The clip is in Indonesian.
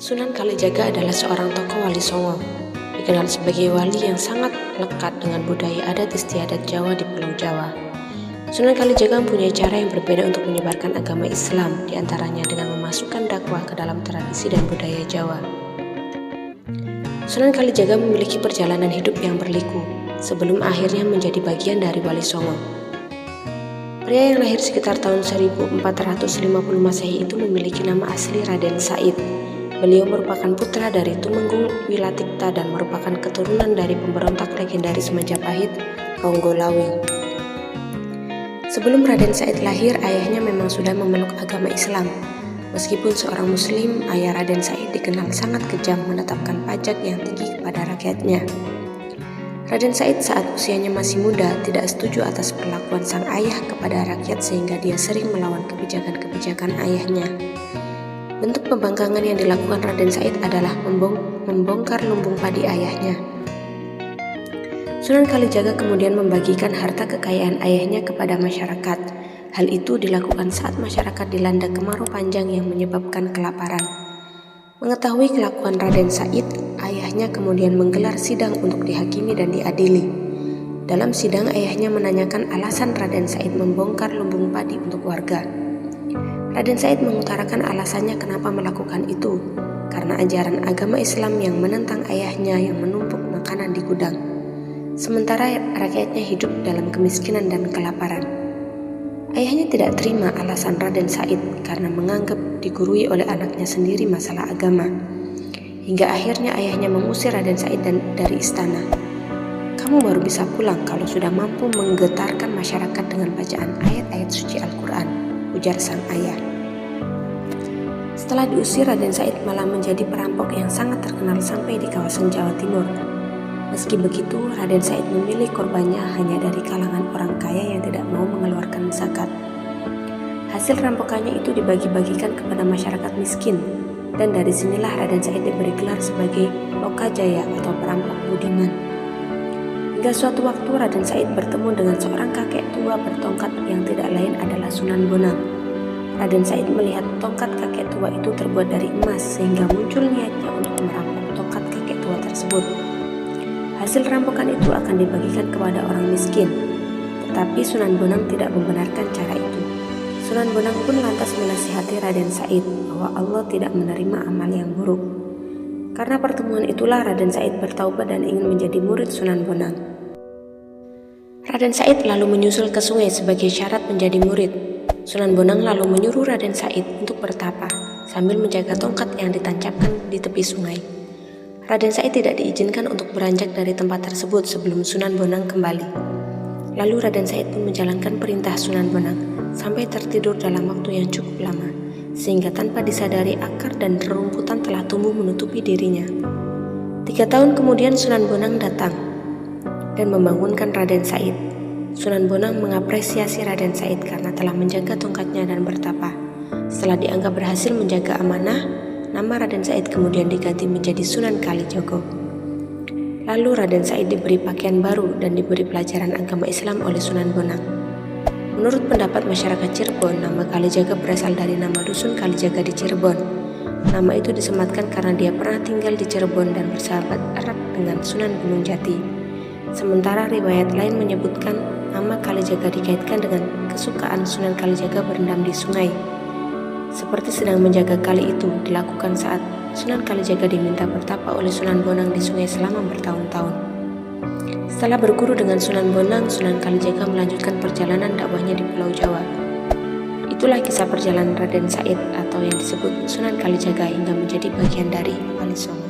Sunan Kalijaga adalah seorang tokoh Wali Songo, dikenal sebagai wali yang sangat lekat dengan budaya adat istiadat Jawa di Pulau Jawa. Sunan Kalijaga mempunyai cara yang berbeda untuk menyebarkan agama Islam, diantaranya dengan memasukkan dakwah ke dalam tradisi dan budaya Jawa. Sunan Kalijaga memiliki perjalanan hidup yang berliku, sebelum akhirnya menjadi bagian dari Wali Songo. Pria yang lahir sekitar tahun 1450 Masehi itu memiliki nama asli Raden Said. Beliau merupakan putra dari Tumenggung Wilatikta dan merupakan keturunan dari pemberontak legendaris Majapahit, Ronggolawe. Sebelum Raden Said lahir, ayahnya memang sudah memeluk agama Islam. Meskipun seorang Muslim, ayah Raden Said dikenal sangat kejam menetapkan pajak yang tinggi kepada rakyatnya. Raden Said saat usianya masih muda tidak setuju atas perlakuan sang ayah kepada rakyat sehingga dia sering melawan kebijakan-kebijakan ayahnya. Bentuk pembangkangan yang dilakukan Raden Said adalah membongkar lumbung padi ayahnya. Sunan Kalijaga kemudian membagikan harta kekayaan ayahnya kepada masyarakat. Hal itu dilakukan saat masyarakat dilanda kemarau panjang yang menyebabkan kelaparan. Mengetahui kelakuan Raden Said, ayahnya kemudian menggelar sidang untuk dihakimi dan diadili. Dalam sidang, ayahnya menanyakan alasan Raden Said membongkar lumbung padi untuk warga. Raden Said mengutarakan alasannya kenapa melakukan itu, karena ajaran agama Islam yang menentang ayahnya yang menumpuk makanan di gudang. Sementara rakyatnya hidup dalam kemiskinan dan kelaparan. Ayahnya tidak terima alasan Raden Said karena menganggap digurui oleh anaknya sendiri masalah agama. Hingga akhirnya ayahnya mengusir Raden Said dari istana. "Kamu baru bisa pulang kalau sudah mampu menggetarkan masyarakat dengan bacaan ayat-ayat suci Al-Quran," ujar sang ayah. Setelah diusir, Raden Said malah menjadi perampok yang sangat terkenal sampai di kawasan Jawa Timur. Meski begitu, Raden Said memilih korbannya hanya dari kalangan orang kaya yang tidak mau mengeluarkan zakat. Hasil rampokannya itu dibagi-bagikan kepada masyarakat miskin, dan dari sinilah Raden Said diberi gelar sebagai Lokajaya atau perampok budiman. Hingga suatu waktu Raden Said bertemu dengan seorang kakek tua bertongkat yang tidak lain adalah Sunan Bonang. Raden Said melihat tongkat kakek tua itu terbuat dari emas sehingga muncul niatnya untuk merampok tongkat kakek tua tersebut. Hasil rampokan itu akan dibagikan kepada orang miskin, tetapi Sunan Bonang tidak membenarkan cara itu. Sunan Bonang pun lantas menasihati Raden Said bahwa Allah tidak menerima amal yang buruk. Karena pertemuan itulah Raden Said bertaubat dan ingin menjadi murid Sunan Bonang. Raden Said lalu menyusul ke sungai sebagai syarat menjadi murid. Sunan Bonang lalu menyuruh Raden Said untuk bertapa sambil menjaga tongkat yang ditancapkan di tepi sungai. Raden Said tidak diizinkan untuk beranjak dari tempat tersebut sebelum Sunan Bonang kembali. Lalu Raden Said pun menjalankan perintah Sunan Bonang sampai tertidur dalam waktu yang cukup lama, sehingga tanpa disadari akar dan rerumputan telah tumbuh menutupi dirinya. 3 tahun kemudian Sunan Bonang datang dan membangunkan Raden Said. Sunan Bonang mengapresiasi Raden Said karena telah menjaga tongkatnya dan bertapa. Setelah dianggap berhasil menjaga amanah, nama Raden Said kemudian diganti menjadi Sunan Kalijogo. Lalu Raden Said diberi pakaian baru dan diberi pelajaran agama Islam oleh Sunan Bonang. Menurut pendapat masyarakat Cirebon, nama Kalijaga berasal dari nama dusun Kalijaga di Cirebon. Nama itu disematkan karena dia pernah tinggal di Cirebon dan bersahabat erat dengan Sunan Gunung Jati. Sementara riwayat lain menyebutkan nama Kalijaga dikaitkan dengan kesukaan Sunan Kalijaga berendam di sungai. Seperti sedang menjaga kali itu dilakukan saat Sunan Kalijaga diminta bertapa oleh Sunan Bonang di sungai selama bertahun-tahun. Setelah berguru dengan Sunan Bonang, Sunan Kalijaga melanjutkan perjalanan dakwahnya di Pulau Jawa. Itulah kisah perjalanan Raden Said atau yang disebut Sunan Kalijaga hingga menjadi bagian dari Wali Songo.